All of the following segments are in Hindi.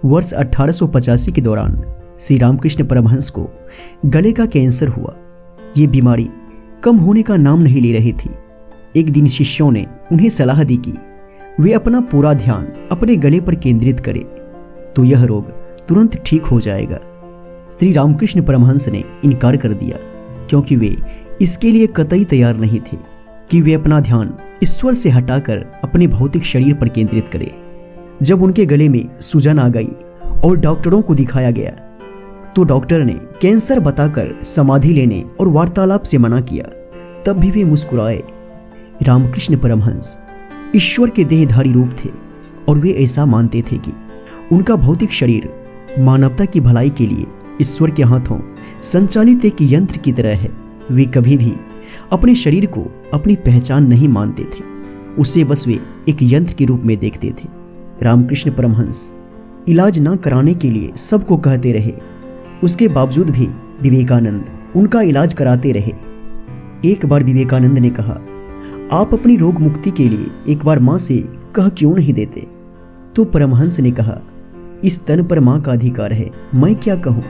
वर्ष 1885 के दौरान श्री रामकृष्ण परमहंस को गले का कैंसर हुआ। ये बीमारी कम होने का नाम नहीं ले रही थी। एक दिन शिष्यों ने उन्हें सलाह दी कि वे अपना पूरा ध्यान अपने गले पर केंद्रित करें तो यह रोग तुरंत ठीक हो जाएगा। श्री रामकृष्ण परमहंस ने इनकार कर दिया, क्योंकि वे इसके लिए कतई तैयार नहीं थे कि वे अपना ध्यान ईश्वर से हटाकर अपने भौतिक शरीर पर केंद्रित करें। जब उनके गले में सूजन आ गई और डॉक्टरों को दिखाया गया तो डॉक्टर ने कैंसर बताकर समाधि लेने और वार्तालाप से मना किया। तब भी वे मुस्कुराए। रामकृष्ण परमहंस ईश्वर के देहधारी रूप थे और वे ऐसा मानते थे कि उनका भौतिक शरीर मानवता की भलाई के लिए ईश्वर के हाथों संचालित एक यंत्र की तरह है। वे कभी भी अपने शरीर को अपनी पहचान नहीं मानते थे, उसे बस वे एक यंत्र के रूप में देखते थे। रामकृष्ण परमहंस इलाज न कराने के लिए सबको कहते रहे, उसके बावजूद भी विवेकानंद उनका इलाज कराते रहे। एक बार विवेकानंद ने कहा, आप अपनी रोग मुक्ति के लिए एक बार मां से कह क्यों नहीं देते? तो परमहंस ने कहा, इस तन पर मां का अधिकार है, मैं क्या कहूं?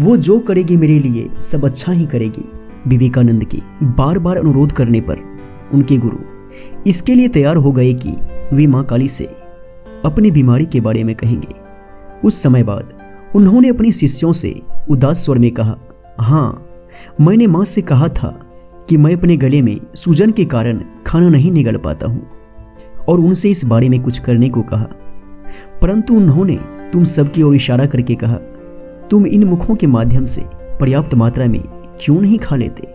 वो जो करेगी मेरे लिए सब अच्छा ही करेगी। विवेकानंद के बार बार अनुरोध करने पर उनके गुरु इसके लिए तैयार हो गए कि वे मां काली से अपनी बीमारी के बारे में कहेंगे। उस समय बाद उन्होंने अपने शिष्यों से उदास स्वर में कहा, हाँ, मैंने मां से कहा था कि मैं अपने गले में सूजन के कारण खाना नहीं निगल पाता हूं और उनसे इस बारे में कुछ करने को कहा, परंतु उन्होंने तुम सबकी ओर इशारा करके कहा, तुम इन मुखों के माध्यम से पर्याप्त मात्रा में क्यों नहीं खा लेते?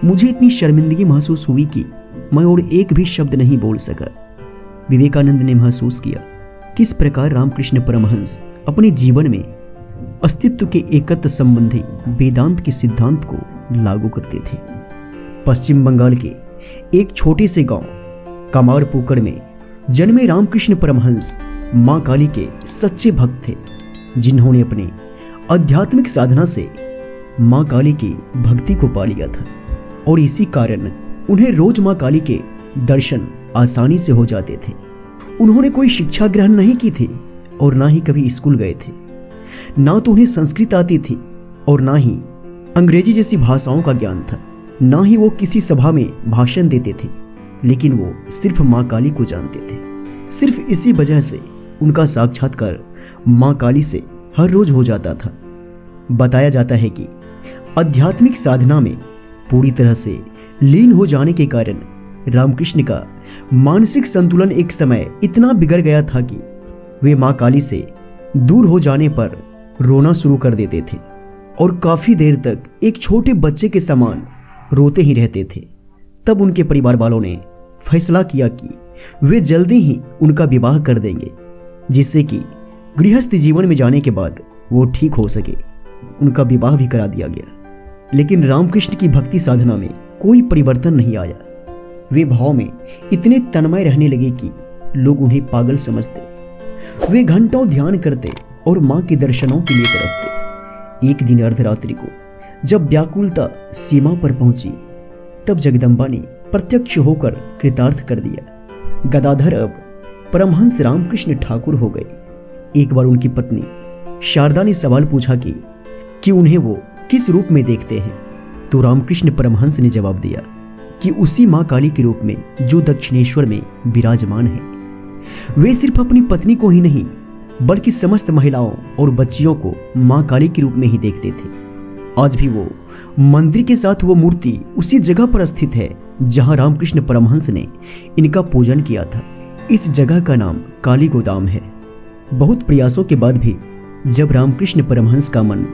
मुझे इतनी शर्मिंदगी महसूस हुई कि मैं और एक भी शब्द नहीं बोल सका। विवेकानंद ने महसूस किया किस प्रकार रामकृष्ण परमहंस अपने जीवन में अस्तित्व के एकत्व संबंधी वेदांत के सिद्धांत को लागू करते थे। पश्चिम बंगाल के एक छोटे से गांव कामारपुकुर में जन्मे रामकृष्ण परमहंस मां काली के सच्चे भक्त थे, जिन्होंने अपने आध्यात्मिक साधना से मां काली की भक्ति को पा लिया था और इसी कारण उन्हें रोज मां काली के दर्शन आसानी से हो जाते थे। उन्होंने कोई शिक्षा ग्रहण नहीं की थी और ना ही कभी स्कूल गए थे। ना तो उन्हें संस्कृत आती थी और ना ही अंग्रेजी जैसी भाषाओं का ज्ञान था। ना ही वो किसी सभा में भाषण देते थे, लेकिन वो सिर्फ मां काली को जानते थे। सिर्फ इसी वजह से उनका साक्षात्कार मां काली से हर रोज हो जाता था। बताया जाता है कि आध्यात्मिक साधना में पूरी तरह से लीन हो जाने के कारण रामकृष्ण का मानसिक संतुलन एक समय इतना बिगड़ गया था कि वे मां काली से दूर हो जाने पर रोना शुरू कर देते थे और काफी देर तक एक छोटे बच्चे के समान रोते ही रहते थे। तब उनके परिवार वालों ने फैसला किया कि वे जल्दी ही उनका विवाह कर देंगे, जिससे कि गृहस्थ जीवन में जाने के बाद वो ठीक हो सके। उनका विवाह भी करा दिया गया, लेकिन रामकृष्ण की भक्ति साधना में कोई परिवर्तन नहीं आया। वे भाव में इतने तन्मय रहने लगे कि लोग उन्हें पागल समझते। वे घंटों ध्यान करते और मां के दर्शनों के लिए तड़पते। एक दिन अर्धरात्रि को जब व्याकुलता सीमा पर पहुंची, तब जगदम्बा ने प्रत्यक्ष होकर कृतार्थ कर दिया। गदाधर अब परमहंस रामकृष्ण ठाकुर हो गए। एक बार उनकी पत्नी शारदा ने सवाल पूछा कि उन्हें वो किस रूप में देखते हैं, तो रामकृष्ण परमहंस ने जवाब दिया कि उसी मां काली के रूप में जो दक्षिणेश्वर में विराजमान है। वे सिर्फ अपनी पत्नी को ही नहीं बल्कि समस्त महिलाओं और बच्चियों को मां काली के रूप में ही देखते थे। आज भी वो मंदिर के साथ वो मूर्ति उसी जगह पर स्थित है जहां रामकृष्ण परमहंस ने इनका पूजन किया था। इस जगह का नाम काली गोदाम है। बहुत प्रयासों के बाद भी जब रामकृष्ण परमहंस का मन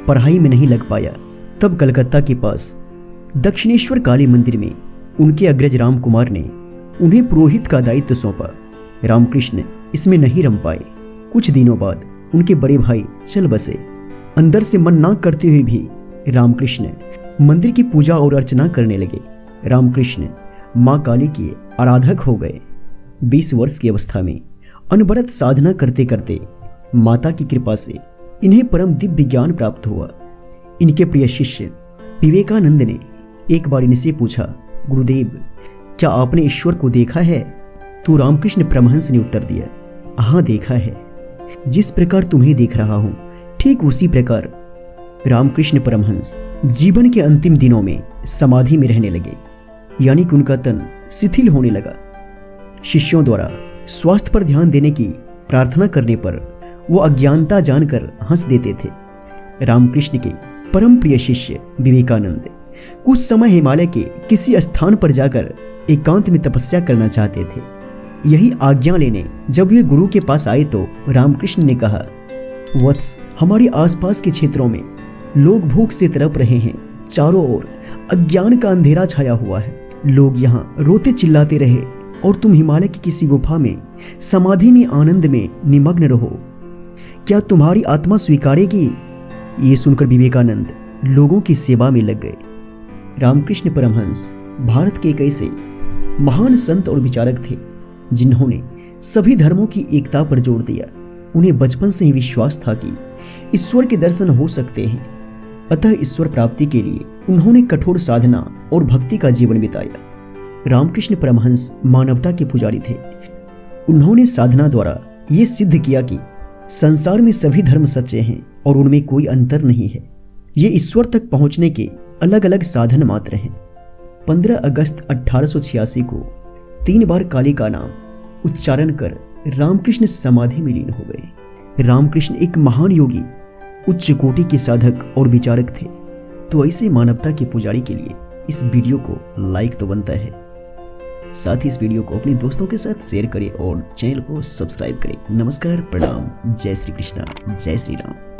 पढ़ाई में नहीं लग पाया, तब कलकत्ता के पास दक्षिणेश्वर काली मंदिर में उनके अग्रज राम कुमार ने उन्हें पुरोहित का दायित्व सौंपा। रामकृष्ण इसमें नहीं रम पाए। कुछ दिनों बाद उनके बड़े भाई चल बसे। अंदर से मन ना करते हुए भी रामकृष्ण मंदिर की पूजा और अर्चना करने लगे। रामकृष्ण मां काली के आराधक हो गए। 20 वर्ष की अवस्था में अनवरत साधना करते करते माता की कृपा से इन्हें परम दिव्य ज्ञान प्राप्त हुआ। इनके प्रिय शिष्य विवेकानंद ने एक बार इनसे पूछा, गुरुदेव, क्या आपने ईश्वर को देखा है? तो रामकृष्ण परमहंस ने उत्तर दिया, हाँ देखा है। जिस प्रकार तुम्हें देख रहा हूं ठीक उसी प्रकार रामकृष्ण परमहंस जीवन के अंतिम दिनों में समाधि में रहने लगे, यानी कि उनका तन शिथिल होने लगा। शिष्यों द्वारा स्वास्थ्य पर ध्यान देने की प्रार्थना करने पर वो अज्ञानता जानकर हंस देते थे। रामकृष्ण के परम प्रिय शिष्य विवेकानंद कुछ समय हिमालय के किसी स्थान पर जाकर एकांत में तपस्या करना चाहते थे। यही आज्ञा लेने जब वे गुरु के पास आए तो रामकृष्ण ने कहा, वत्स, हमारे आसपास के क्षेत्रों में लोग भूख से तड़प रहे हैं। चारों ओर अज्ञान का अंधेरा छाया हुआ है। लोग यहाँ रोते चिल्लाते रहे और तुम हिमालय की किसी गुफा में समाधि में आनंद में निमग्न रहो। क्या तुम्हारी आत्मा स्वीकारेगी? ये सुनकर विवेकानंद लोगों की सेवा में लग गए। रामकृष्ण परमहंस भारत के एक ऐसे महान संत और विचारक थे जिन्होंने सभी धर्मों की एकता पर जोर दिया। उन्हें बचपन से ही विश्वास था कि ईश्वर के दर्शन हो सकते हैं, अतः ईश्वर प्राप्ति के लिए उन्होंने कठोर साधना और भक्ति का जीवन बिताया। रामकृष्ण परमहंस मानवता के पुजारी थे। उन्होंने साधना द्वारा ये सिद्ध किया कि संसार में सभी धर्म सच्चे हैं और उनमें कोई अंतर नहीं है। ये ईश्वर तक पहुंचने के अलग अलग साधन मात्र हैं। 15 अगस्त 1886 को 3 बार काली का नाम उच्चारण कर रामकृष्ण समाधि में लीन हो गए। रामकृष्ण एक महान योगी, उच्च कोटि के साधक और विचारक थे। तो ऐसे मानवता के पुजारी के लिए इस वीडियो को लाइक तो बनता है, साथ ही इस वीडियो को अपने दोस्तों के साथ शेयर करें और चैनल को सब्सक्राइब करें। नमस्कार, प्रणाम, जय श्री कृष्णा, जय श्री राम।